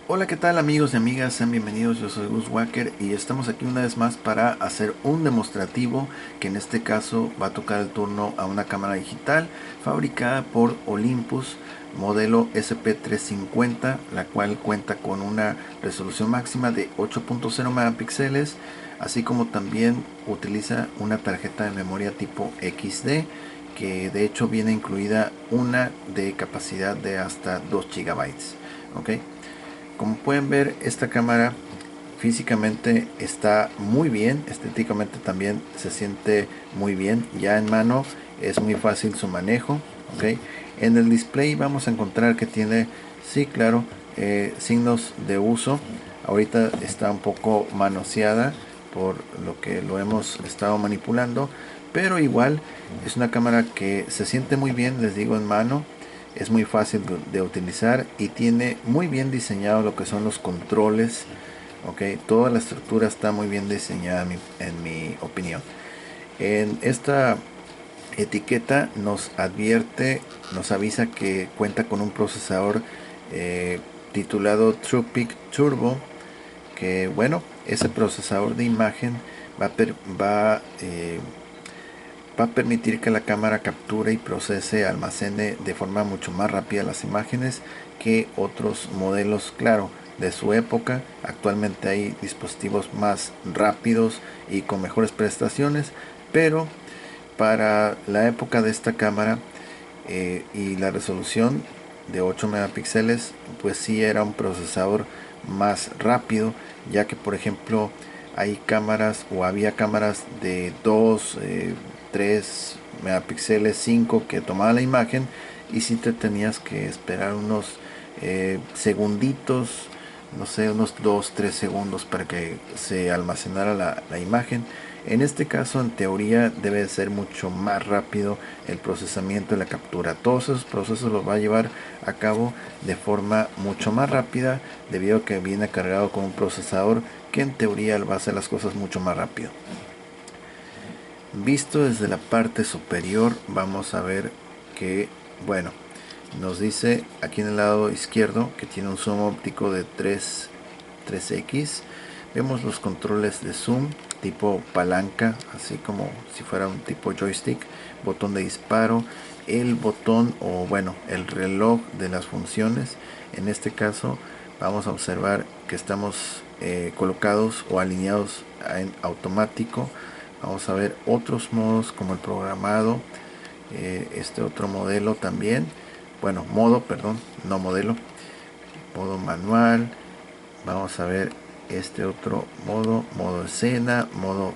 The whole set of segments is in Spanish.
Hola, ¿qué tal amigos y amigas? Sean bienvenidos, yo soy Gus Walker y estamos aquí una vez más para hacer un demostrativo que en este caso va a tocar el turno a una cámara digital fabricada por Olympus modelo SP350, la cual cuenta con una resolución máxima de 8.0 megapíxeles, así como también utiliza una tarjeta de memoria tipo XD, que de hecho viene incluida una de capacidad de hasta 2 gigabytes. ¿Ok? Como pueden ver, esta cámara físicamente está muy bien, estéticamente también se siente muy bien. Ya en mano es muy fácil su manejo. ¿Ok? En el display vamos a encontrar que tiene, sí, claro, signos de uso. Ahorita está un poco manoseada por lo que lo hemos estado manipulando, pero igual es una cámara que se siente muy bien, les digo, en mano. Es muy fácil de utilizar y tiene muy bien diseñado lo que son los controles. Ok, toda la estructura está muy bien diseñada en mi opinión. En esta etiqueta nos advierte, nos avisa que cuenta con un procesador titulado TruePic Turbo, que bueno, ese procesador de imagen va a, va a permitir que la cámara capture y procese, almacene de forma mucho más rápida las imágenes que otros modelos, claro, de su época. Actualmente hay dispositivos más rápidos y con mejores prestaciones, pero para la época de esta cámara y la resolución de 8 megapíxeles, pues sí era un procesador más rápido, ya que por ejemplo hay cámaras o había cámaras de 2 3 megapíxeles, 5 que tomaban la imagen y si te tenías que esperar unos segunditos, no sé, unos 2 3 segundos para que se almacenara la imagen. En este caso, en teoría, debe ser mucho más rápido el procesamiento y la captura. Todos esos procesos los va a llevar a cabo de forma mucho más rápida, debido a que viene cargado con un procesador que en teoría va a hacer las cosas mucho más rápido. Visto desde la parte superior, vamos a ver que, bueno, nos dice aquí en el lado izquierdo que tiene un zoom óptico de 3x. Vemos los controles de zoom tipo palanca, así como si fuera un tipo joystick, botón de disparo, el botón o bueno, el reloj de las funciones. En este caso vamos a observar que estamos colocados o alineados en automático. Vamos a ver otros modos como el programado, este otro modelo también, bueno, modo, perdón, no modelo, modo manual. Vamos a ver este otro modo, modo escena, modo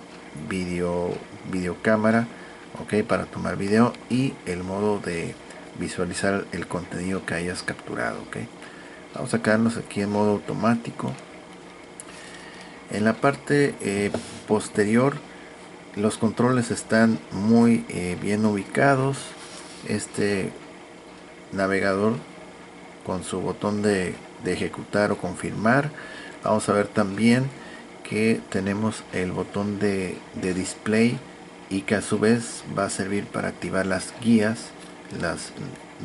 video, videocámara, ok, para tomar video, y el modo de visualizar el contenido que hayas capturado. Ok, vamos a quedarnos aquí en modo automático. En la parte posterior los controles están muy bien ubicados. Este navegador con su botón de ejecutar o confirmar. Vamos a ver también que tenemos el botón de display y que a su vez va a servir para activar las guías, las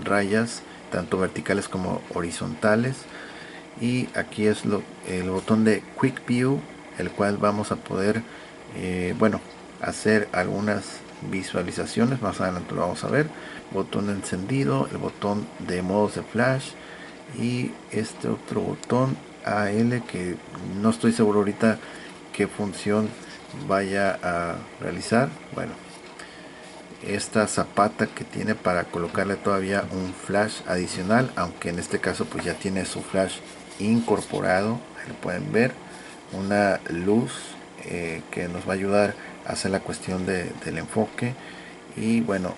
rayas tanto verticales como horizontales. Y aquí es el botón de Quick View, el cual vamos a poder bueno, hacer algunas visualizaciones. Más adelante lo vamos a ver. Botón de encendido, el botón de modos de flash y este otro botón AL, que no estoy seguro ahorita qué función vaya a realizar. Bueno, esta zapata que tiene para colocarle todavía un flash adicional, aunque en este caso pues ya tiene su flash incorporado. Ahí lo pueden ver, una luz que nos va a ayudar a hacer la cuestión del enfoque. Y bueno,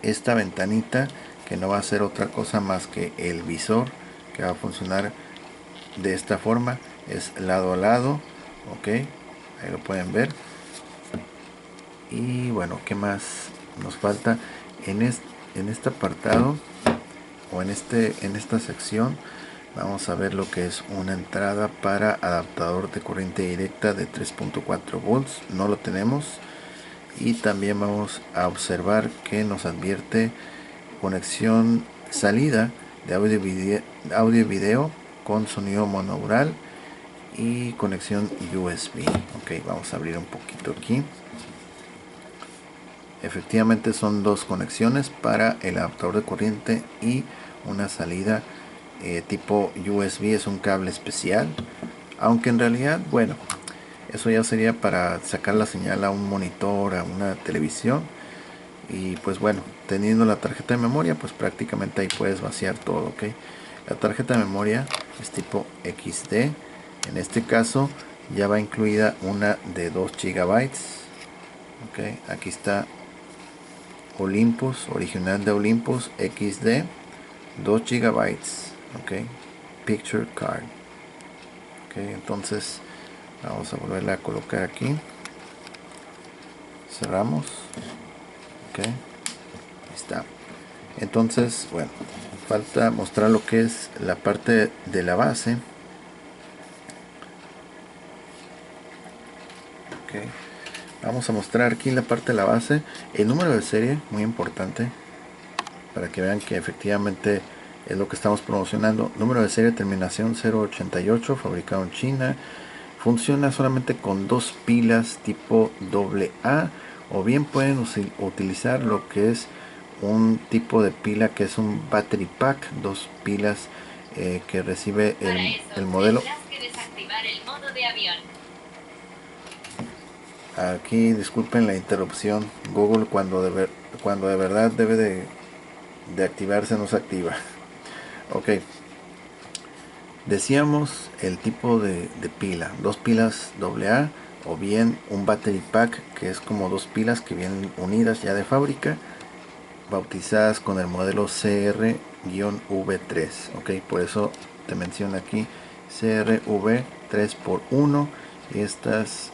esta ventanita que no va a ser otra cosa más que el visor, que va a funcionar de esta forma, es lado a lado. Ok, ahí lo pueden ver. Y bueno, ¿qué más nos falta en este apartado o en esta sección? Vamos a ver lo que es una entrada para adaptador de corriente directa de 3.4 volts. No lo tenemos. Y también vamos a observar que nos advierte conexión salida de audio y video con sonido monaural y conexión USB. Ok, vamos a abrir un poquito aquí. Efectivamente son dos conexiones para el adaptador de corriente y una salida tipo USB, es un cable especial, aunque en realidad, bueno, eso ya sería para sacar la señal a un monitor, a una televisión. Y pues bueno, teniendo la tarjeta de memoria, pues prácticamente ahí puedes vaciar todo. Ok, la tarjeta de memoria es tipo XD. En este caso ya va incluida una de 2 gigabytes. Ok, aquí está Olympus, original de Olympus XD, 2 gigabytes. Ok, picture card. Ok, entonces vamos a volverla a colocar aquí. Cerramos. Ok, ahí está. Entonces, bueno, falta mostrar lo que es la parte de la base. Ok, vamos a mostrar aquí en la parte de la base el número de serie, muy importante, para que vean que efectivamente es lo que estamos promocionando. Número de serie, terminación 088, fabricado en China. Funciona solamente con 2 pilas tipo AA, o bien pueden utilizar lo que es un tipo de pila que es un battery pack, 2 pilas que recibe el modelo. Que desactivar el modo de avión. Aquí disculpen la interrupción. Google cuando de verdad debe de activarse no se activa. Ok, decíamos el tipo de pila, 2 pilas AA, o bien un battery pack que es como 2 pilas que vienen unidas ya de fábrica, bautizadas con el modelo CR-V3. Ok, por eso te menciona aquí CRV 3x1, y estas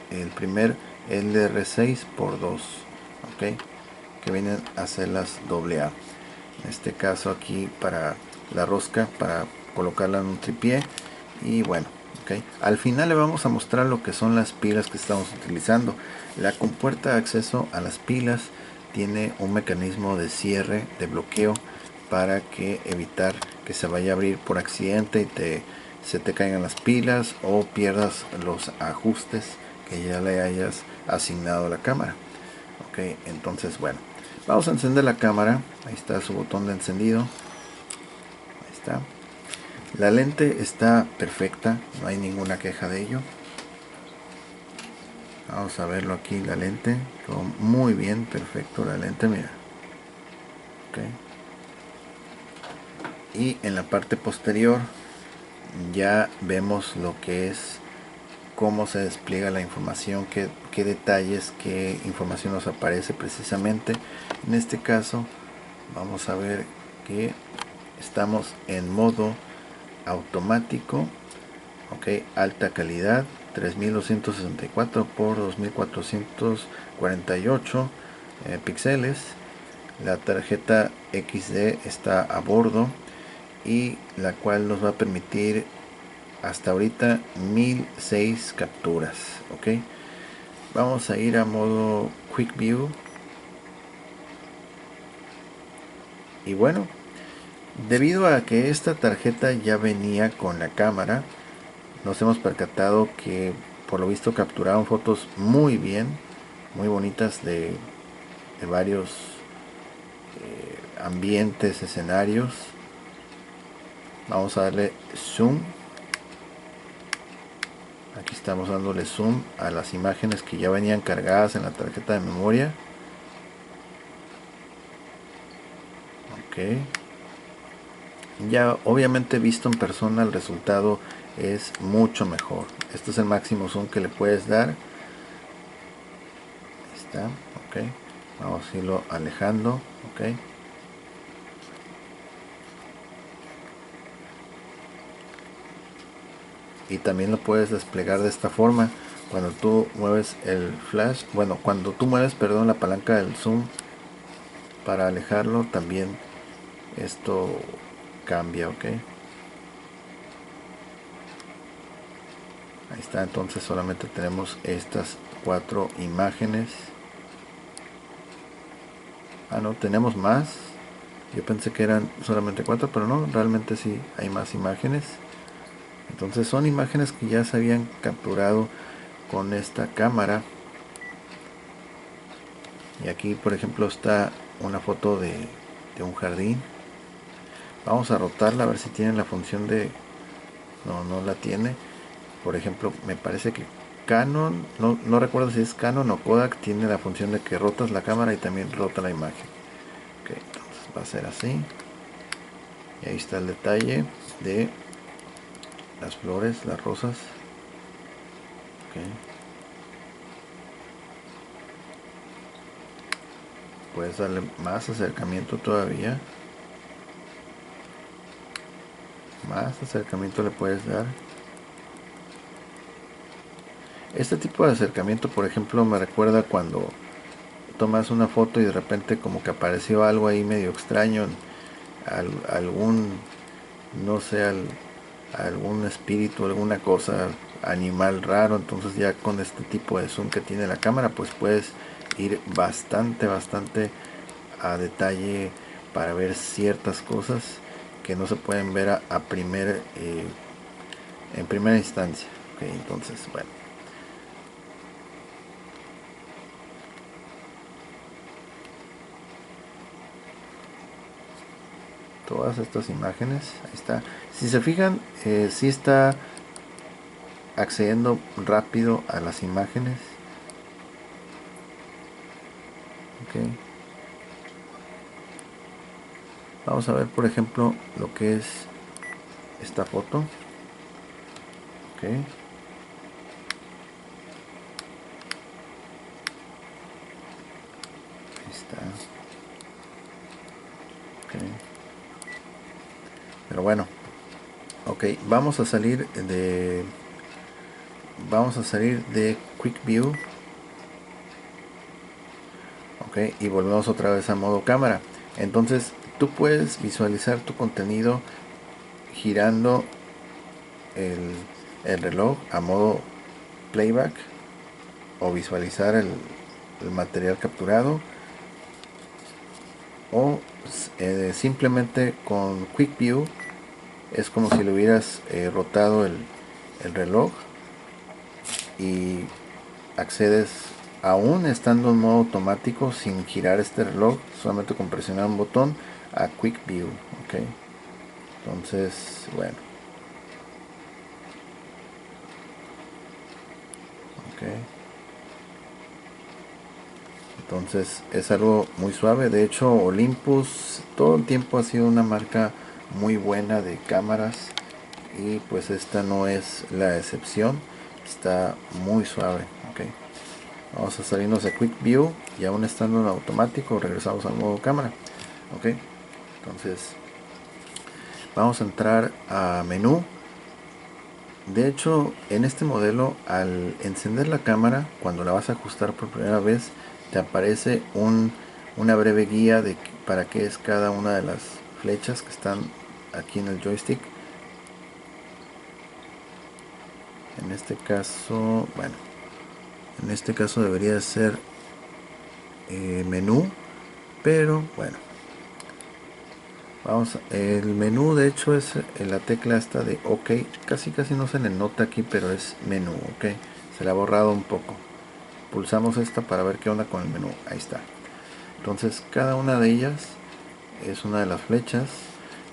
el primer LR6x2. Ok, que vienen a ser las AA. En este caso aquí para la rosca, para colocarla en un tripié. Y bueno, ok, al final le vamos a mostrar lo que son las pilas que estamos utilizando. La compuerta de acceso a las pilas tiene un mecanismo de cierre, de bloqueo, para que evitar que se vaya a abrir por accidente y se te caigan las pilas o pierdas los ajustes que ya le hayas asignado a la cámara. Ok, entonces bueno, vamos a encender la cámara. Ahí está su botón de encendido. Ahí está. La lente está perfecta, no hay ninguna queja de ello. Vamos a verlo aquí, la lente. Todo muy bien, perfecto la lente, mira. Okay. Y en la parte posterior ya vemos lo que es cómo se despliega la información, qué detalles, qué información nos aparece precisamente. En este caso vamos a ver que estamos en modo automático. Ok, alta calidad, 3264 por 2448 píxeles. La tarjeta XD está a bordo, y la cual nos va a permitir hasta ahorita 1006 capturas. Ok, vamos a ir a modo Quick View. Y bueno, debido a que esta tarjeta ya venía con la cámara, nos hemos percatado que por lo visto capturaron fotos muy bien, muy bonitas de varios ambientes, escenarios. Vamos a darle zoom. Aquí estamos dándole zoom a las imágenes que ya venían cargadas en la tarjeta de memoria. Ok, ya obviamente visto en persona el resultado es mucho mejor. Este es el máximo zoom que le puedes dar. Ahí está. Ok, vamos a irlo alejando. Ok, y también lo puedes desplegar de esta forma. Cuando tú mueves el flash, bueno, cuando tú mueves, perdón, la palanca del zoom para alejarlo, también esto cambia. Ok, ahí está. Entonces solamente tenemos estas 4 imágenes. Ah, no, tenemos más. Yo pensé que eran solamente 4, pero no, realmente sí hay más imágenes. Entonces son imágenes que ya se habían capturado con esta cámara. Y aquí por ejemplo está una foto de un jardín. Vamos a rotarla a ver si tiene la función de... No, no la tiene. Por ejemplo, me parece que Canon, no recuerdo si es Canon o Kodak, tiene la función de que rotas la cámara y también rota la imagen. Ok, entonces va a ser así. Y ahí está el detalle de las flores, las rosas. Ok. Puedes darle más acercamiento todavía. Más acercamiento le puedes dar. Este tipo de acercamiento, por ejemplo, me recuerda cuando tomas una foto y de repente como que apareció algo ahí medio extraño, algún, no sé, algún espíritu, alguna cosa, animal raro. Entonces ya con este tipo de zoom que tiene la cámara, pues puedes ir bastante a detalle para ver ciertas cosas que no se pueden ver en primera instancia. Okay, entonces, bueno. Todas estas imágenes, ahí está. Si se fijan, sí está accediendo rápido a las imágenes. Okay. Vamos a ver, por ejemplo, lo que es esta foto. Okay. Ahí está. Okay. Pero bueno, ok, vamos a salir de Quick View. Ok, y volvemos otra vez a modo cámara. Entonces tú puedes visualizar tu contenido girando el reloj a modo playback o visualizar el material capturado, o simplemente con Quick View es como si lo hubieras rotado el reloj y accedes aún estando en modo automático sin girar este reloj, solamente con presionar un botón, a Quick View. Ok, entonces bueno, ok, entonces es algo muy suave. De hecho, Olympus todo el tiempo ha sido una marca muy buena de cámaras y pues esta no es la excepción. Está muy suave. Ok, vamos a salirnos de Quick View y aún estando en automático regresamos al modo cámara. Ok, entonces vamos a entrar a menú. De hecho, en este modelo, al encender la cámara, cuando la vas a ajustar por primera vez, te aparece una breve guía de para qué es cada una de las flechas que están aquí en el joystick. En este caso, bueno, en este caso debería ser menú, pero bueno, el menú de hecho es la tecla esta de OK, casi no se le nota aquí, pero es menú. OK, se le ha borrado un poco. Pulsamos esta para ver qué onda con el menú. Ahí está. Entonces cada una de ellas es una de las flechas.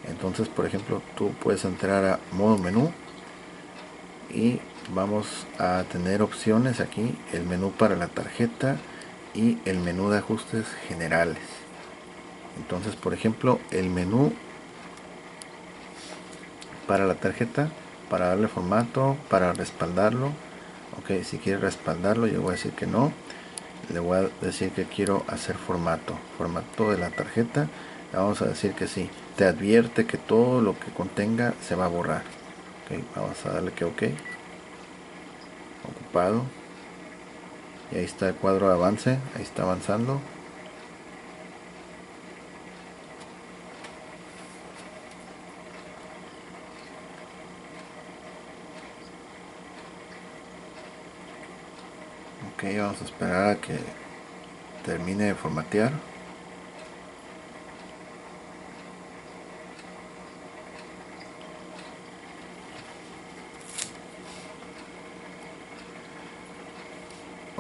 Entonces, por ejemplo, tú puedes entrar a modo menú y vamos a tener opciones aquí: el menú para la tarjeta y el menú de ajustes generales. Entonces, por ejemplo, el menú para la tarjeta, para darle formato, para respaldarlo. Ok, si quiere respaldarlo, yo voy a decir que no. Le voy a decir que quiero hacer formato de la tarjeta. Le vamos a decir que sí. Te advierte que todo lo que contenga se va a borrar. Ok, vamos a darle que OK. Ocupado. Y ahí está el cuadro de avance. Ahí está avanzando. Ok, vamos a esperar a que termine de formatear.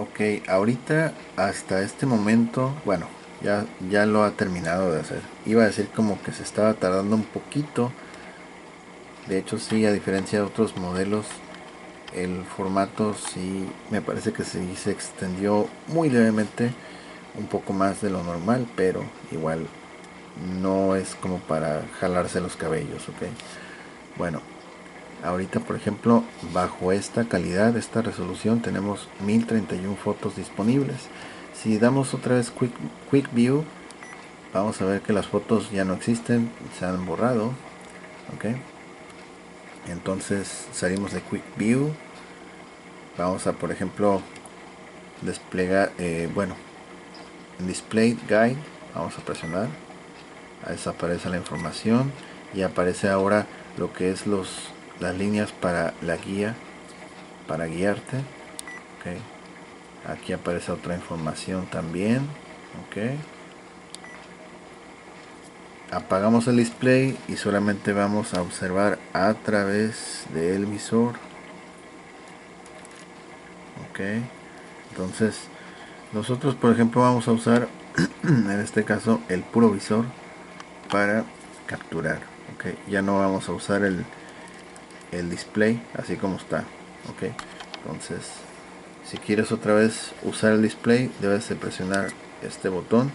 Ok, ahorita hasta este momento, bueno, ya lo ha terminado de hacer. Iba a decir como que se estaba tardando un poquito. De hecho sí, a diferencia de otros modelos, el formato sí me parece que sí se extendió muy levemente, un poco más de lo normal, pero igual no es como para jalarse los cabellos, ok. Bueno, ahorita por ejemplo, bajo esta calidad, esta resolución, tenemos 1031 fotos disponibles. Si damos otra vez quick View, vamos a ver que las fotos ya no existen, se han borrado, ok. Entonces salimos de Quick View, vamos a por ejemplo desplegar, bueno, en Display Guide vamos a presionar, ahí desaparece la información y aparece ahora lo que es las líneas para la guía, para guiarte, okay. Aquí aparece otra información también, okay. Apagamos el display y solamente vamos a observar a través del visor, okay. Entonces nosotros por ejemplo vamos a usar en este caso el puro visor para capturar, okay. Ya no vamos a usar el display así como está, okay. Entonces si quieres otra vez usar el display, debes de presionar este botón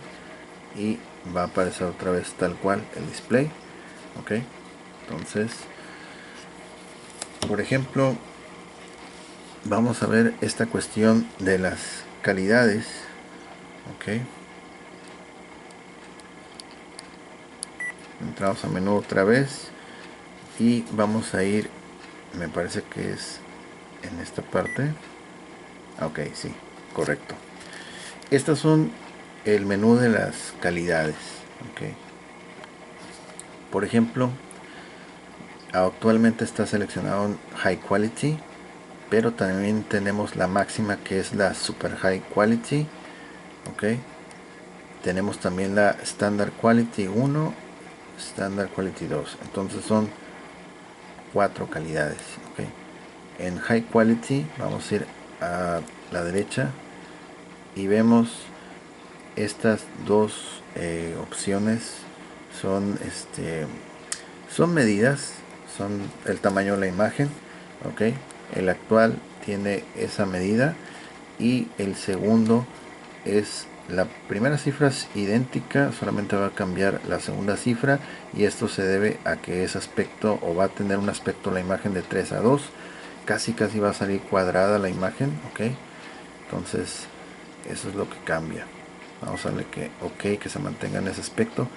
y va a aparecer otra vez tal cual el display, ok. Entonces por ejemplo vamos a ver esta cuestión de las calidades, ok. Entramos a menú otra vez y vamos a ir, me parece que es en esta parte, ok, sí, correcto. Estas son el menú de las calidades, ok. Por ejemplo, actualmente está seleccionado en High Quality, pero también tenemos la máxima que es la Super High Quality, ok. Tenemos también la Standard Quality 1, Standard Quality 2, entonces son 4 calidades, ok. En High Quality vamos a ir a la derecha y vemos estas dos opciones son son medidas, son el tamaño de la imagen, ok. El actual tiene esa medida y el segundo es, la primera cifra es idéntica, solamente va a cambiar la segunda cifra y esto se debe a que ese aspecto, o va a tener un aspecto la imagen de 3:2, casi va a salir cuadrada la imagen, ok. Entonces eso es lo que cambia. Vamos a darle que ok, que se mantenga en ese aspecto.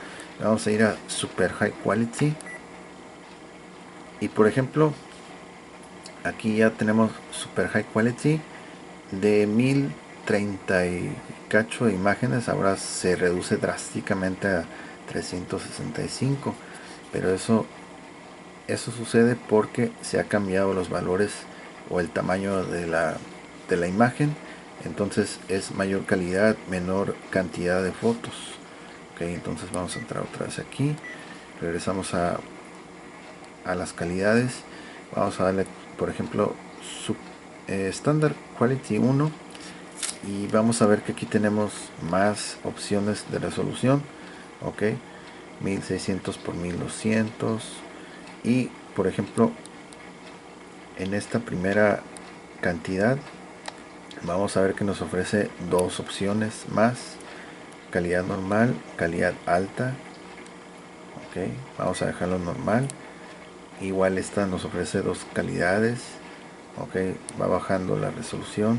Vamos a ir a Super High Quality y por ejemplo aquí ya tenemos Super High Quality de 1030 y cacho de imágenes, ahora se reduce drásticamente a 365, pero eso sucede porque se ha cambiado los valores o el tamaño de la imagen, entonces es mayor calidad, menor cantidad de fotos, ok. Entonces vamos a entrar otra vez aquí, regresamos a las calidades, vamos a darle por ejemplo su Standard Quality 1 y vamos a ver que aquí tenemos más opciones de resolución, ok. 1600 por 1200 y por ejemplo en esta primera cantidad vamos a ver que nos ofrece dos opciones más, calidad normal, calidad alta, ok. Vamos a dejarlo normal. Igual esta nos ofrece dos calidades, ok. Va bajando la resolución,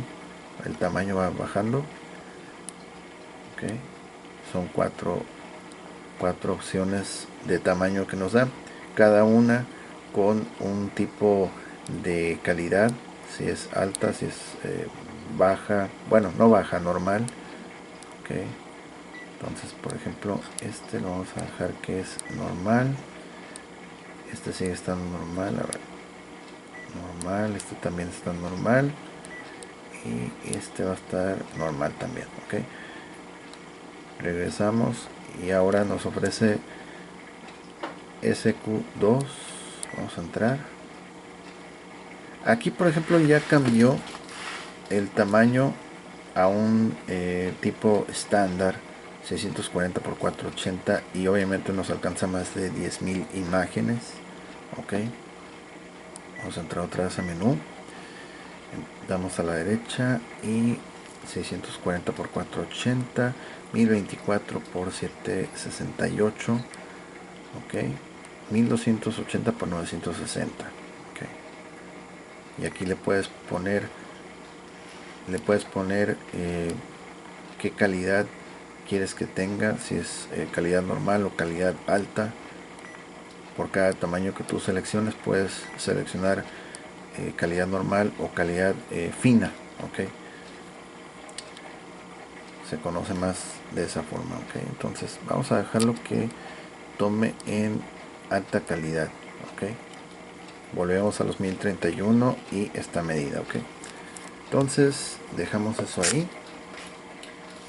el tamaño va bajando, ok. Son cuatro opciones de tamaño que nos da, cada una con un tipo de calidad, si es alta, si es baja, bueno, no baja, normal, ok. Entonces por ejemplo este lo vamos a dejar que es normal, este sigue estando normal, a ver, normal, este también está normal y este va a estar normal también, ok. Regresamos y ahora nos ofrece SQ2, vamos a entrar aquí por ejemplo, ya cambió el tamaño a un tipo estándar 640 por 480 y obviamente nos alcanza más de 10.000 imágenes. Ok, vamos a entrar otra vez a menú, damos a la derecha y 640 por 480, 1024 por 768, ok, 1280 por 960. Okay. Y aquí le puedes poner qué calidad quieres que tenga, si es calidad normal o calidad alta. Por cada tamaño que tú selecciones puedes seleccionar calidad normal o calidad fina. Ok, se conoce más de esa forma. Ok, entonces vamos a dejarlo que tome en alta calidad. Ok, volvemos a los 1031 y esta medida. Ok, entonces dejamos eso ahí.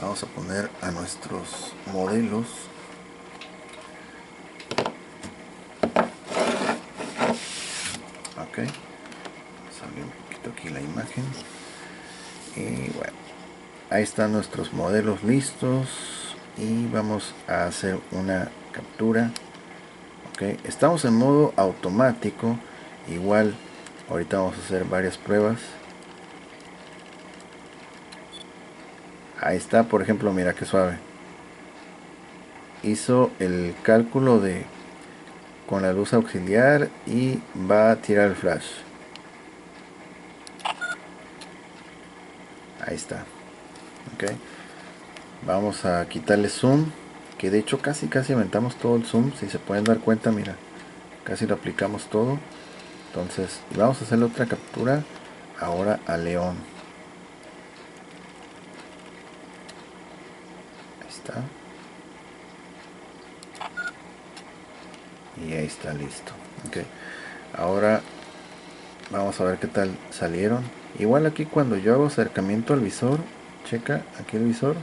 Vamos a poner a nuestros modelos. Ok, salió un poquito aquí la imagen y bueno, ahí están nuestros modelos listos y vamos a hacer una captura. Ok, estamos en modo automático. Igual ahorita vamos a hacer varias pruebas. Ahí está, por ejemplo, mira qué suave. Hizo el cálculo de con la luz auxiliar y va a tirar el flash. Ahí está. Ok, vamos a quitarle zoom, que de hecho casi aumentamos todo el zoom, si se pueden dar cuenta, mira, casi lo aplicamos todo. Entonces vamos a hacerle otra captura ahora a León. Ahí está. Y ahí está, listo. Ok, ahora vamos a ver qué tal salieron. Igual aquí cuando yo hago acercamiento al visor, checa aquí el visor,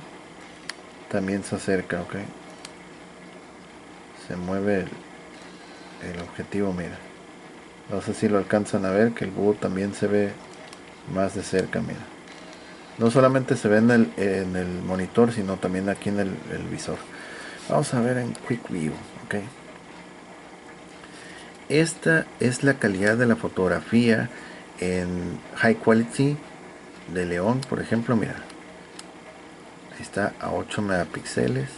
también se acerca. Ok, se mueve el objetivo, mira. No sé si lo alcanzan a ver, que el búho también se ve más de cerca, mira. No solamente se ve en el monitor, sino también aquí en el visor. Vamos a ver en Quick View. Ok, esta es la calidad de la fotografía en High Quality de León, por ejemplo, mira. Ahí está a 8 megapíxeles.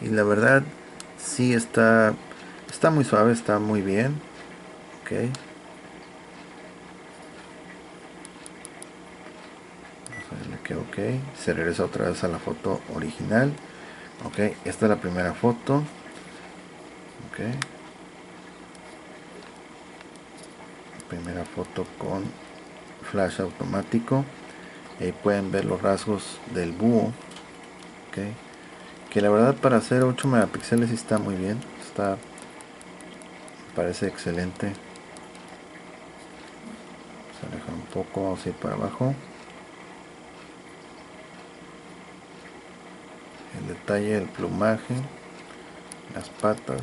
Y la verdad, sí está muy suave, está muy bien. Ok, vamos a verle que ok. Se regresa otra vez a la foto original. Ok, esta es la primera foto. Ok, primera foto con flash automático. Ahí pueden ver los rasgos del búho. Okay, que la verdad para hacer 8 megapíxeles está muy bien, me parece excelente. Vamos a alejar un poco, vamos a ir para abajo. El detalle del plumaje, las patas,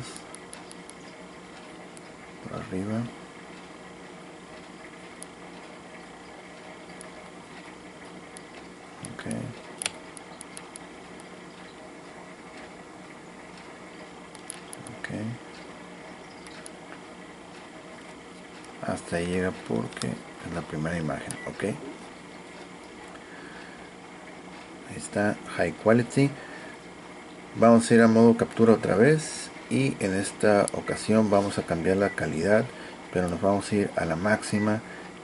por arriba. Okay. Okay. Hasta ahí llega porque es la primera imagen. Ok, ahí está High Quality. Vamos a ir a modo captura otra vez y en esta ocasión vamos a cambiar la calidad, pero nos vamos a ir a la máxima,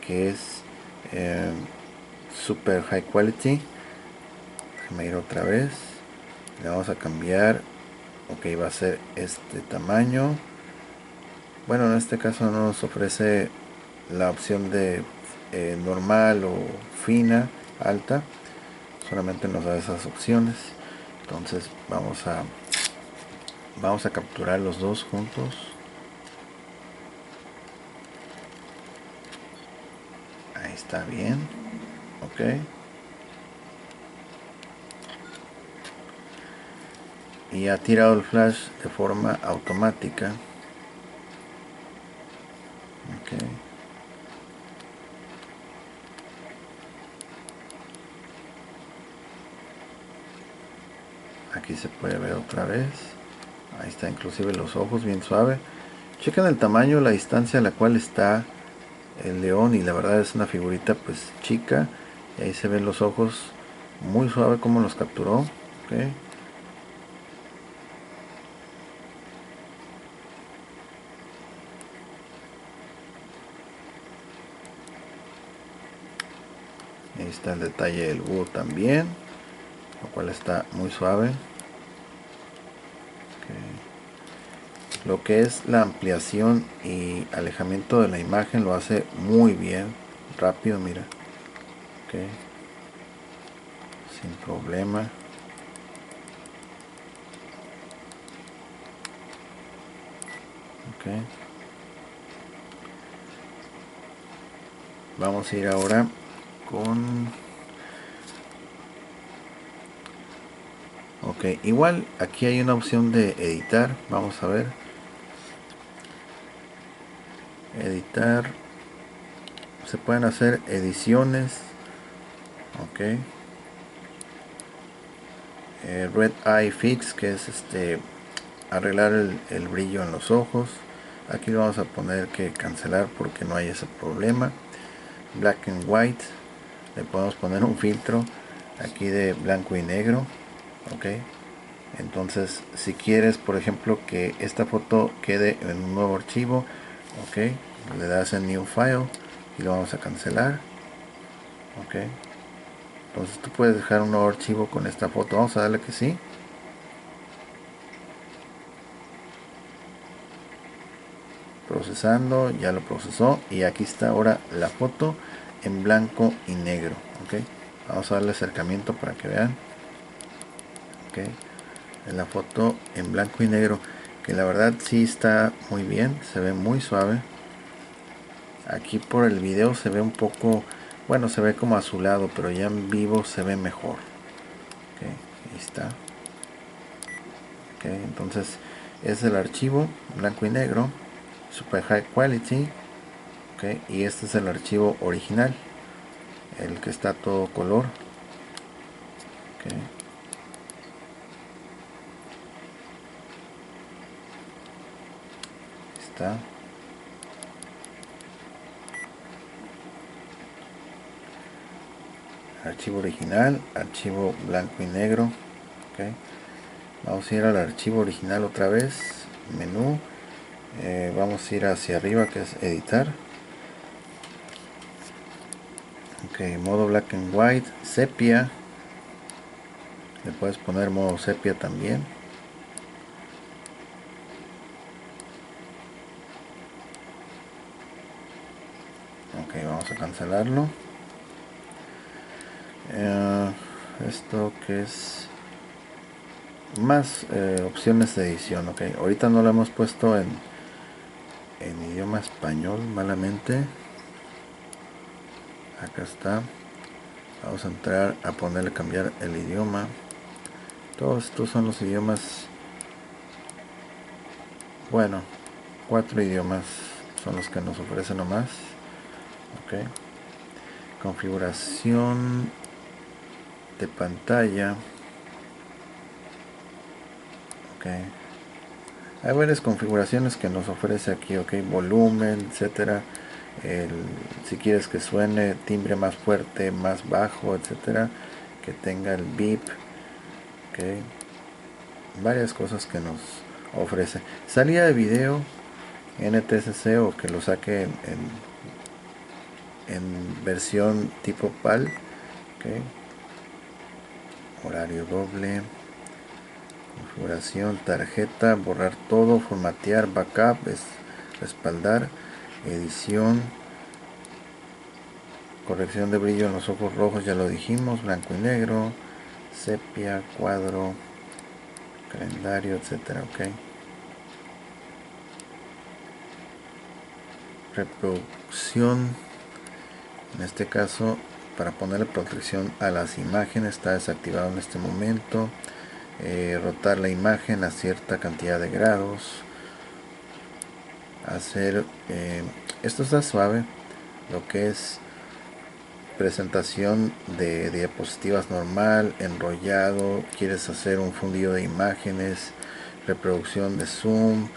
que es Super High Quality. Déjame ir otra vez, le vamos a cambiar. Ok, va a ser este tamaño. Bueno, en este caso no nos ofrece la opción de normal o fina, alta, solamente nos da esas opciones. Entonces vamos a capturar los dos juntos. Ahí está bien. Ok, y ha tirado el flash de forma automática. Ok. Aquí se puede ver otra vez. Ahí está, inclusive los ojos bien suave. Chequen el tamaño, la distancia a la cual está el león, y la verdad es una figurita pues chica. Y ahí se ven los ojos muy suave como los capturó. Okay. Ahí está el detalle del búho también, lo cual está muy suave. Okay. Lo que es la ampliación y alejamiento de la imagen lo hace muy bien, rápido, mira. Okay. Sin problema. Okay. Vamos a ir ahora con... Ok, igual aquí hay una opción de editar. Vamos a ver. Editar. Se pueden hacer ediciones. Ok. Red Eye Fix, que es arreglar el brillo en los ojos. Aquí le vamos a poner que cancelar porque no hay ese problema. Black and White. Le podemos poner un filtro aquí de blanco y negro. Ok. Entonces, si quieres, por ejemplo, que esta foto quede en un nuevo archivo, ok, le das en New File y lo vamos a cancelar. Ok. Entonces tú puedes dejar un nuevo archivo con esta foto. Vamos a darle que sí. Procesando, ya lo procesó y aquí está ahora la foto en blanco y negro. Ok. Vamos a darle acercamiento para que vean. Ok. En la foto en blanco y negro, que la verdad sí está muy bien, se ve muy suave. Aquí por el video se ve un poco, bueno, se ve como azulado, pero ya en vivo se ve mejor. Okay, ahí está. Okay, entonces es el archivo blanco y negro, super high quality. Okay, y este es el archivo original, el que está todo color. Okay. Está. Archivo original, archivo blanco y negro. Okay. Vamos a ir al archivo original otra vez, menú, vamos a ir hacia arriba que es editar. Ok, modo black and white, sepia, le puedes poner modo sepia también. Ok, vamos a cancelarlo. Esto que es más opciones de edición. Ok, ahorita no lo hemos puesto en idioma español malamente. Acá está. Vamos a entrar a ponerle cambiar el idioma. Todos estos son los idiomas. Bueno, 4 idiomas son los que nos ofrece nomás. Ok. Configuración de pantalla. Ok. Hay varias configuraciones que nos ofrece aquí. Ok. Volumen, etcétera. Si quieres que suene timbre más fuerte, más bajo, etcétera. Que tenga el beep. Ok. Varias cosas que nos ofrece. Salida de video NTSC, o que lo saque en versión tipo PAL. Okay. Horario doble, configuración, tarjeta, borrar todo, formatear, backup, respaldar, edición, corrección de brillo en los ojos rojos, ya lo dijimos, blanco y negro, sepia, cuadro, calendario, etcétera. Ok. Reproducción, en este caso para ponerle protección a las imágenes está desactivado en este momento. Rotar la imagen a cierta cantidad de grados, hacer, esto está suave, lo que es presentación de diapositivas normal, enrollado, quieres hacer un fundido de imágenes, reproducción de zoom,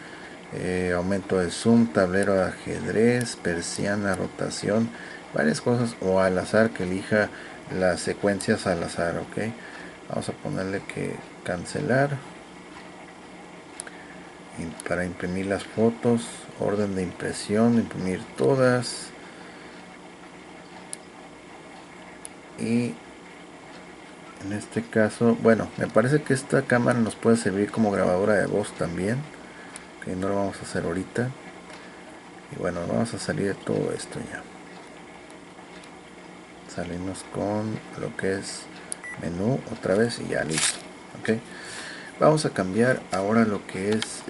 aumento de zoom, tablero de ajedrez, persiana, rotación, varias cosas, o al azar, que elija las secuencias al azar. Ok, vamos a ponerle que cancelar, y para imprimir las fotos, orden de impresión, imprimir todas, y en este caso, bueno, me parece que esta cámara nos puede servir como grabadora de voz también, que no lo vamos a hacer ahorita. Y bueno, vamos a salir de todo esto ya. Salimos con lo que es menú otra vez y ya listo. Ok, vamos a cambiar ahora lo que es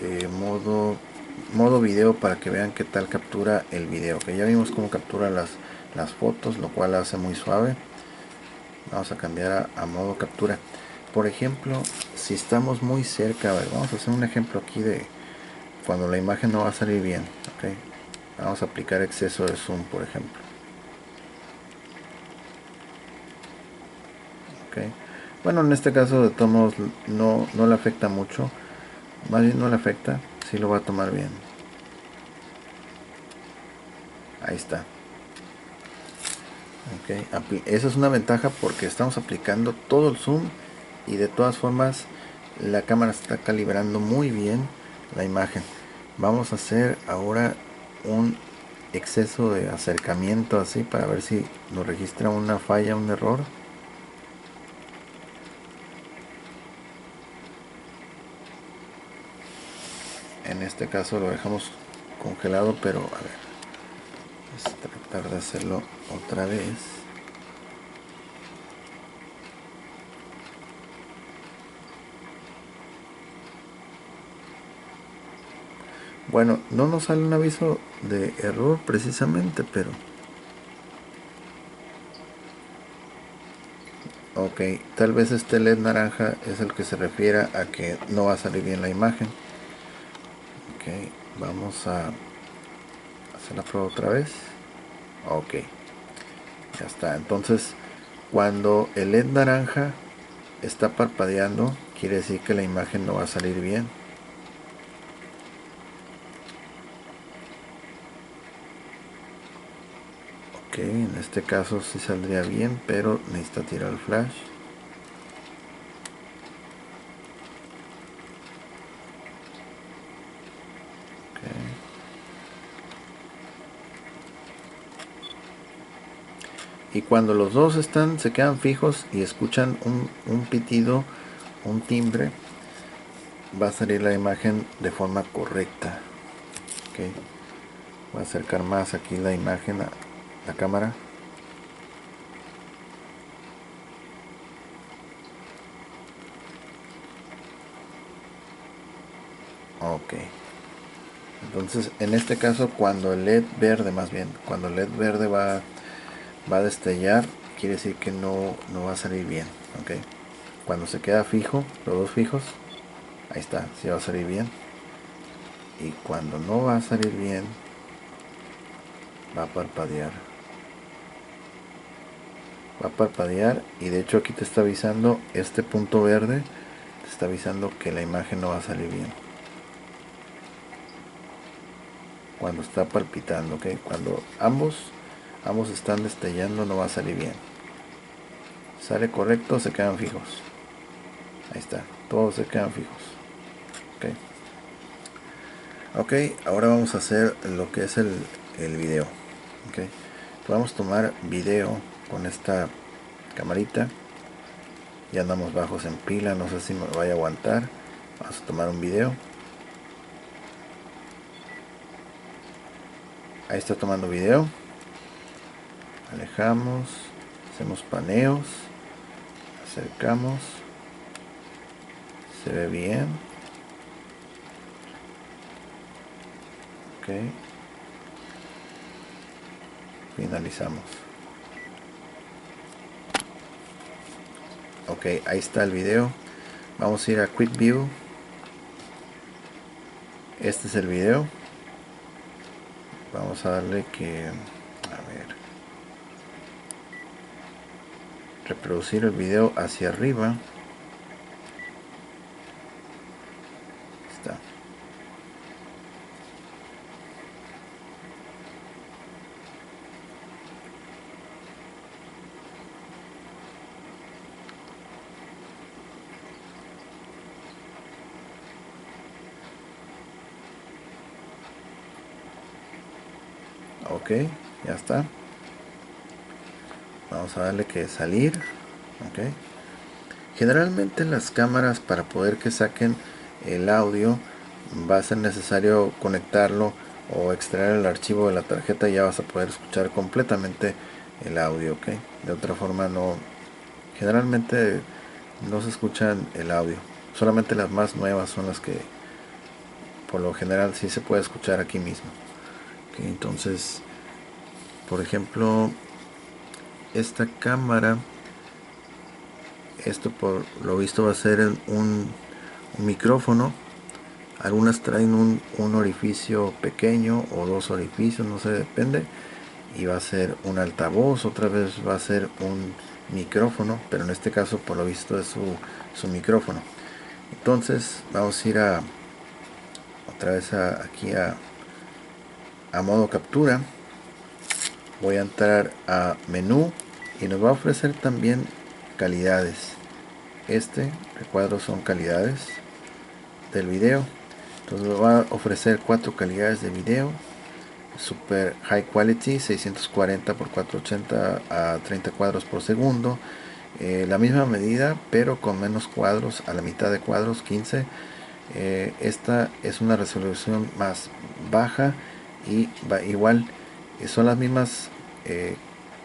modo video, para que vean qué tal captura el video. Que ya vimos cómo captura las fotos, lo cual hace muy suave. Vamos a cambiar a modo captura. Por ejemplo, si estamos muy cerca, a ver, vamos a hacer un ejemplo aquí de cuando la imagen no va a salir bien. Okay, vamos a aplicar exceso de zoom, por ejemplo. Okay. Bueno, en este caso de todos modos no le afecta mucho, más bien no le afecta, si lo va a tomar bien. Ahí está. Okay. Esa es una ventaja porque estamos aplicando todo el zoom, y de todas formas la cámara está calibrando muy bien la imagen. Vamos a hacer ahora un exceso de acercamiento así, para ver si nos registra una falla, un error. En este caso lo dejamos congelado, pero a ver, vamos a tratar de hacerlo otra vez. Bueno, no nos sale un aviso de error precisamente, pero ok, tal vez este LED naranja es el que se refiere a que no va a salir bien la imagen. Ok, vamos a hacer la prueba otra vez. Ok, ya está. Entonces, cuando el LED naranja está parpadeando, quiere decir que la imagen no va a salir bien. Ok, en este caso sí saldría bien, pero necesita tirar el flash. Okay. Y cuando los dos se quedan fijos y escuchan un pitido, un timbre, va a salir la imagen de forma correcta. Okay. Voy a acercar más aquí la imagen a la cámara. Ok, entonces en este caso, cuando el LED verde, más bien cuando el LED verde va a destellar, quiere decir que no va a salir bien. Ok, cuando se queda fijo, los dos fijos, ahí está, sí va a salir bien. Y cuando no va a salir bien, va a parpadear. Va a parpadear, y de hecho aquí te está avisando, este punto verde te está avisando que la imagen no va a salir bien. Cuando está palpitando, ¿ok? Cuando ambos están destellando, no va a salir bien. Sale correcto, se quedan fijos. Ahí está, todos se quedan fijos. Ok, ahora vamos a hacer lo que es el video. Ok, podemos tomar video con esta camarita. Ya andamos bajos en pila, no sé si me vaya a aguantar. Vamos a tomar un video. Ahí está tomando video. Alejamos, hacemos paneos, acercamos, se ve bien. Ok, finalizamos. Ok, ahí está el video. Vamos a ir a Quick View. Este es el video. Vamos a darle que, a ver, reproducir el video hacia arriba. Está. Ok, ya está. Vamos a darle que salir. Ok. Generalmente las cámaras, para poder que saquen el audio, va a ser necesario conectarlo o extraer el archivo de la tarjeta y ya vas a poder escuchar completamente el audio. Ok, de otra forma no, generalmente no se escuchan el audio. Solamente las más nuevas son las que por lo general sí se puede escuchar aquí mismo. Okay, entonces, por ejemplo, esta cámara, esto por lo visto va a ser un micrófono. Algunas traen un orificio pequeño o dos orificios, no sé, depende. Y va a ser un altavoz, otra vez va a ser un micrófono, pero en este caso por lo visto es su micrófono. Entonces vamos a ir otra vez aquí a modo captura. Voy a entrar a menú y nos va a ofrecer también calidades. Este recuadro son calidades del video. Entonces me va a ofrecer 4 calidades de video: Super High Quality 640 x 480 a 30 cuadros por segundo, la misma medida pero con menos cuadros, a la mitad de cuadros, 15. Esta es una resolución más baja y va igual, son las mismas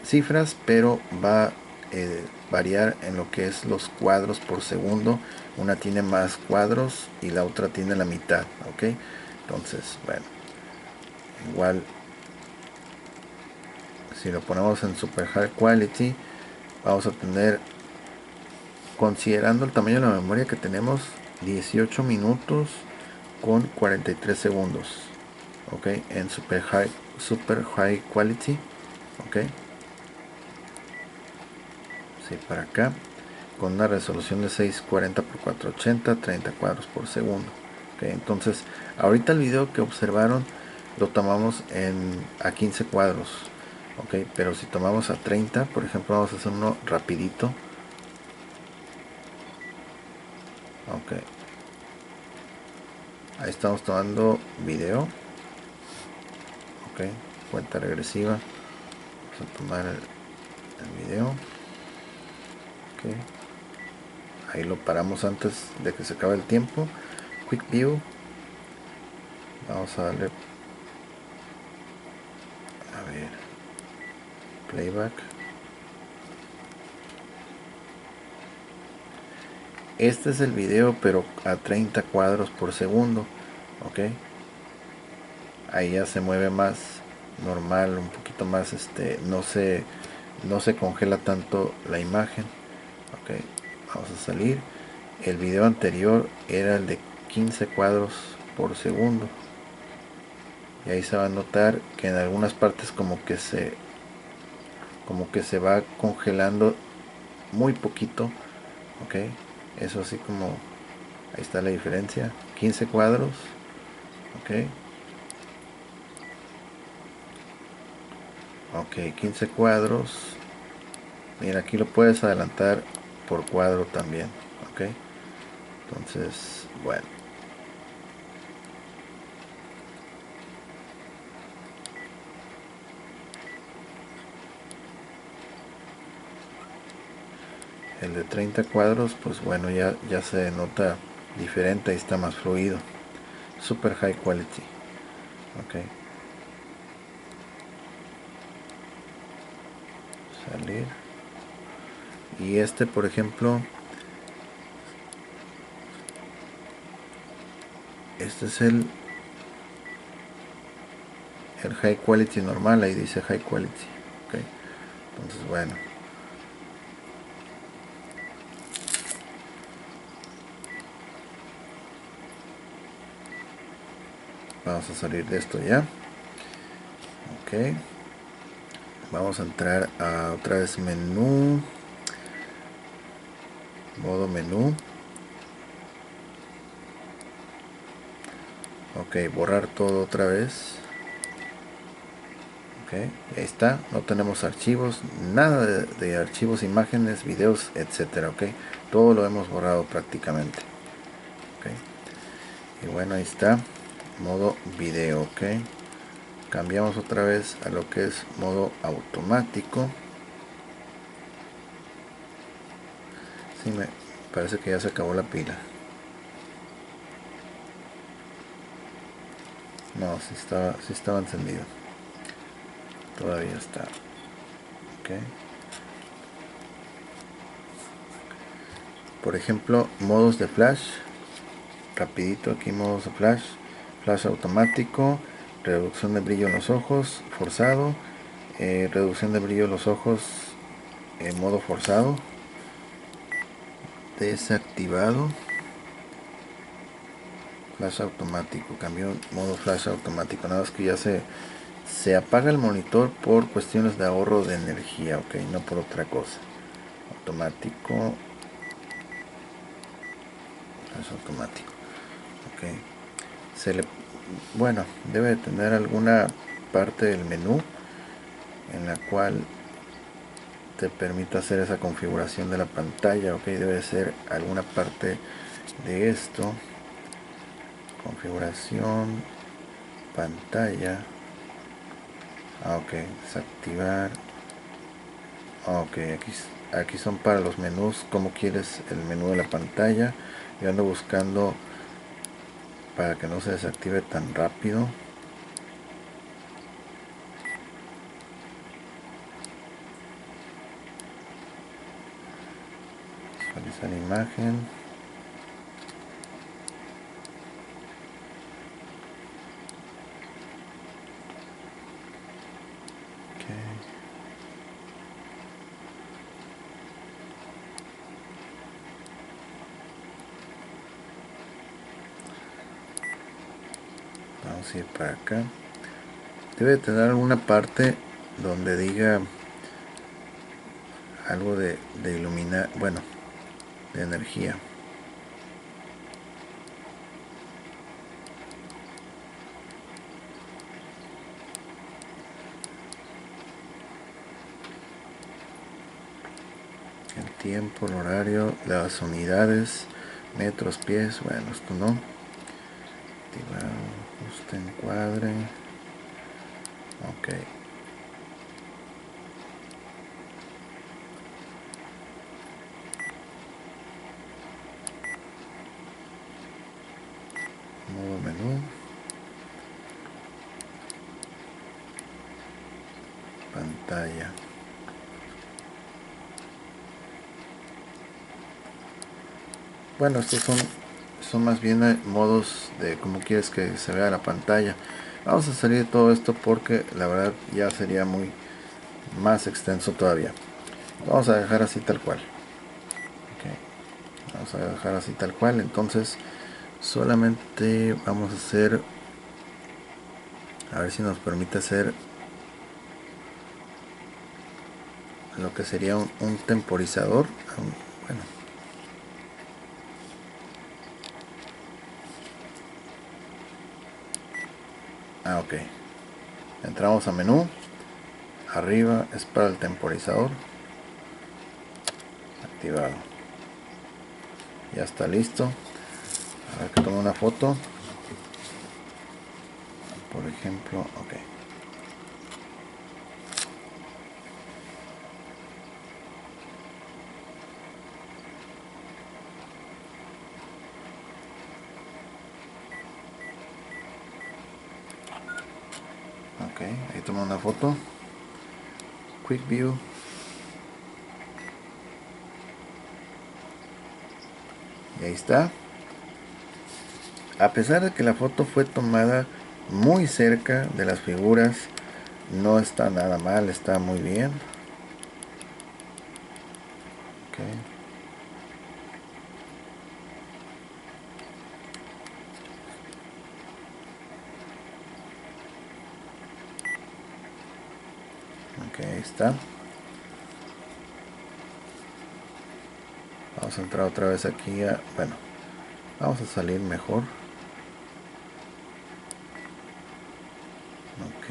cifras, pero va a variar en lo que es los cuadros por segundo. Una tiene más cuadros y la otra tiene la mitad. Ok, entonces bueno, igual si lo ponemos en Super High Quality vamos a tener, considerando el tamaño de la memoria que tenemos, 18 minutos con 43 segundos. Ok, en Super High Quality. Ok, sí, para acá, con una resolución de 640 x 480, 30 cuadros por segundo. Okay, entonces ahorita el video que observaron lo tomamos a 15 cuadros. Ok, pero si tomamos a 30, por ejemplo, vamos a hacer uno rapidito. Ok, ahí estamos tomando video. Ok, cuenta regresiva. Vamos a tomar el video. Ok, ahí lo paramos antes de que se acabe el tiempo. Quick View. Vamos a darle, a ver, playback. Este es el video pero a 30 cuadros por segundo. Ok, ahí ya se mueve más normal, un poquito más, no se congela tanto la imagen. Ok, vamos a salir. El video anterior era el de 15 cuadros por segundo y ahí se va a notar que en algunas partes como que se va congelando muy poquito. Ok, eso así como, ahí está la diferencia, 15 cuadros. Ok, ok, 15 cuadros. Mira, aquí lo puedes adelantar por cuadro también. Ok, entonces bueno, el de 30 cuadros pues bueno, ya se nota diferente, ahí está más fluido. Super High Quality. Ok, salir. Y este, por ejemplo, este es el High Quality normal, ahí dice High Quality. Ok, entonces bueno, vamos a salir de esto ya. Ok, vamos a entrar a otra vez menú, modo menú. Ok, borrar todo otra vez. Ok, ahí está, no tenemos archivos, nada de archivos, imágenes, videos, etcétera. Ok, todo lo hemos borrado prácticamente. Ok, y bueno, ahí está, modo video. Ok, cambiamos otra vez a lo que es modo automático. Sí, me parece que ya se acabó la pila. No, sí estaba encendido. Todavía está. Ok. Por ejemplo, modos de flash. Rapidito aquí, modos de flash. Flash automático. Reducción de brillo en los ojos. Forzado. Reducción de brillo en los ojos. En modo forzado. Desactivado. Flash automático. Cambió modo flash automático. Nada más que ya se apaga el monitor por cuestiones de ahorro de energía. Ok, no por otra cosa. Automático. Flash automático. Ok. Bueno, debe de tener alguna parte del menú en la cual te permita hacer esa configuración de la pantalla. Ok, debe ser alguna parte de esto. Configuración pantalla. Ok, desactivar. Ok, aquí son para los menús, como quieres el menú de la pantalla. Yo ando buscando para que no se desactive tan rápido. Visualizar imagen. Okay. Vamos a ir para acá. Debe tener alguna parte donde diga algo de iluminar, bueno, de energía. El tiempo, el horario, las unidades, metros, pies, bueno, esto no. Activar, ajuste, encuadre. Ok. Modo menú. Pantalla. Bueno, estos son más bien modos de cómo quieres que se vea la pantalla. Vamos a salir de todo esto porque la verdad ya sería muy más extenso todavía. Vamos a dejar así tal cual. Okay. Vamos a dejar así tal cual. Entonces solamente vamos a hacer, a ver si nos permite hacer lo que sería un temporizador. Bueno, ok, entramos a menú, arriba es para el temporizador, activado, ya está listo. A ver que tome una foto, por ejemplo. Ok, ok, ahí toma una foto, quick view. Y ahí está. A pesar de que la foto fue tomada muy cerca de las figuras, no está nada mal, está muy bien. Okay. Ok, ahí está. Vamos a entrar otra vez aquí a, bueno, vamos a salir mejor. Ok,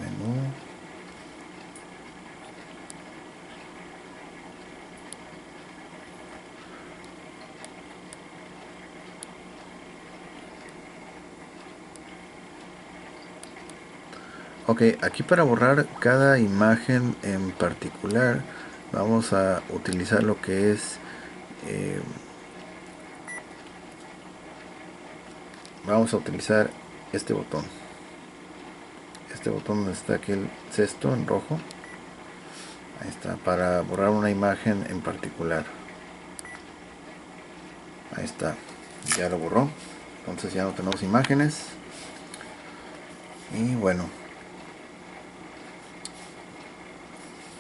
menú. Ok, aquí para borrar cada imagen en particular vamos a utilizar lo que es vamos a utilizar este botón donde está aquí el cesto en rojo. Ahí está, para borrar una imagen en particular. Ahí está, ya lo borró. Entonces ya no tenemos imágenes. Y bueno,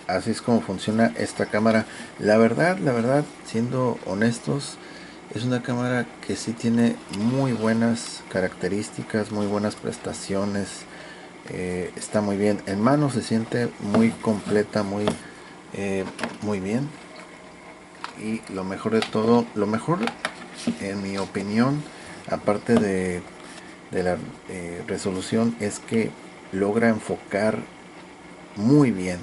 así es como funciona esta cámara. La verdad, siendo honestos, es una cámara que sí tiene muy buenas características, muy buenas prestaciones. Está muy bien. En mano se siente muy completa, muy bien. Y lo mejor de todo, lo mejor en mi opinión, aparte de la resolución, es que logra enfocar muy bien,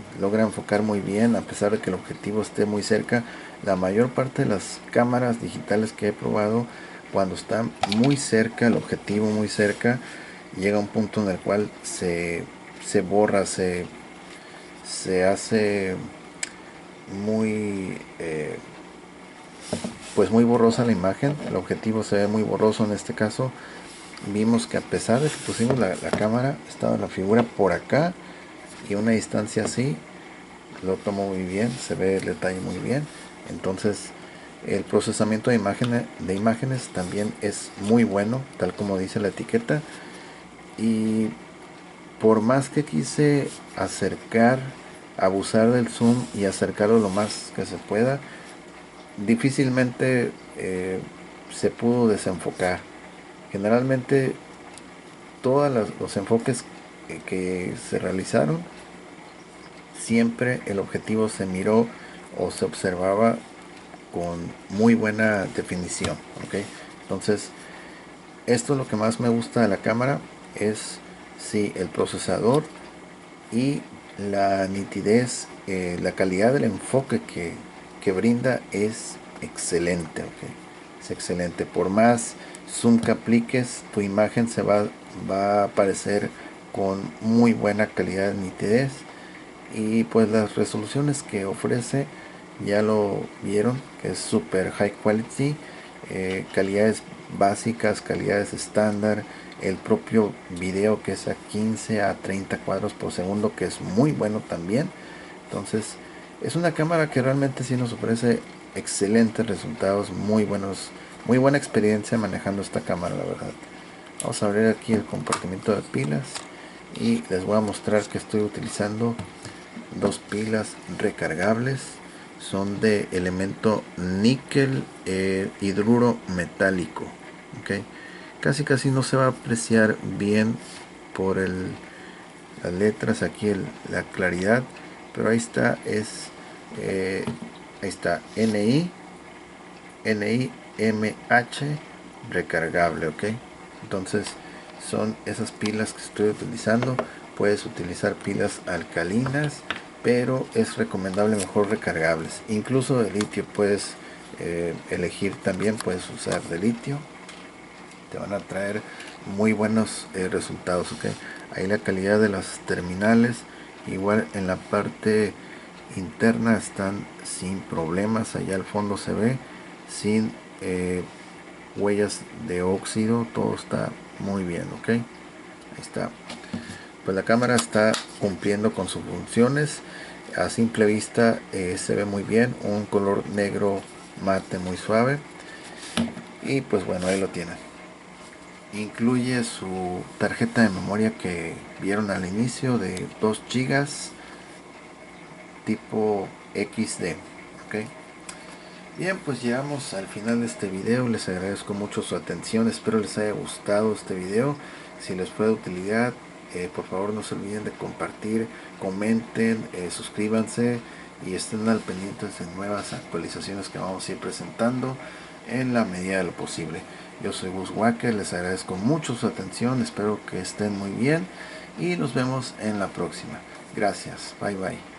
a pesar de que el objetivo esté muy cerca. La mayor parte de las cámaras digitales que he probado, cuando está muy cerca, el objetivo muy cerca, llega a un punto en el cual se borra, se hace muy pues muy borrosa la imagen. El objetivo se ve muy borroso en este caso. Vimos que a pesar de que pusimos la cámara, estaba la figura por acá y una distancia así, lo tomó muy bien, se ve el detalle muy bien. Entonces el procesamiento de imágenes también es muy bueno, tal como dice la etiqueta. Y por más que quise abusar del zoom y acercarlo lo más que se pueda, difícilmente se pudo desenfocar. Generalmente todos los enfoques que se realizaron, siempre el objetivo se miró o se observaba con muy buena definición. ¿Okay? Entonces, esto es lo que más me gusta de la cámara, es sí, el procesador y la nitidez, la calidad del enfoque que brinda es excelente. ¿Okay? Es excelente. Por más zoom que apliques, tu imagen va a aparecer con muy buena calidad de nitidez. Y pues las resoluciones que ofrece, ya lo vieron, que es super high quality, calidades básicas, calidades estándar, el propio video que es a 15 a 30 cuadros por segundo, que es muy bueno también. Entonces es una cámara que realmente sí nos ofrece excelentes resultados, muy buena experiencia manejando esta cámara, la verdad. Vamos a abrir aquí el compartimiento de pilas y les voy a mostrar que estoy utilizando dos pilas recargables. Son de elemento níquel hidruro metálico. ¿Okay? Casi no se va a apreciar bien por las letras aquí, la claridad, pero ahí está, ahí está, NIMH recargable. ¿Ok? Entonces son esas pilas que estoy utilizando. Puedes utilizar pilas alcalinas, pero es recomendable mejor recargables. Incluso de litio puedes elegir también, puedes usar de litio. Te van a traer muy buenos resultados. ¿Okay? Ahí la calidad de las terminales, igual en la parte interna están sin problemas. Allá al fondo se ve sin huellas de óxido, todo está muy bien. ¿Ok? Ahí está. Pues la cámara está cumpliendo con sus funciones. A simple vista se ve muy bien, un color negro mate muy suave. Y pues bueno, ahí lo tienen. Incluye su tarjeta de memoria que vieron al inicio de 2 GB tipo XD. ¿Okay? Bien, pues llegamos al final de este video. Les agradezco mucho su atención, espero les haya gustado este video. Si les fue de utilidad, Por favor no se olviden de compartir, comenten, suscríbanse y estén al pendiente de nuevas actualizaciones que vamos a ir presentando en la medida de lo posible. Yo soy Gus Wacker, les agradezco mucho su atención, espero que estén muy bien y nos vemos en la próxima. Gracias, bye bye.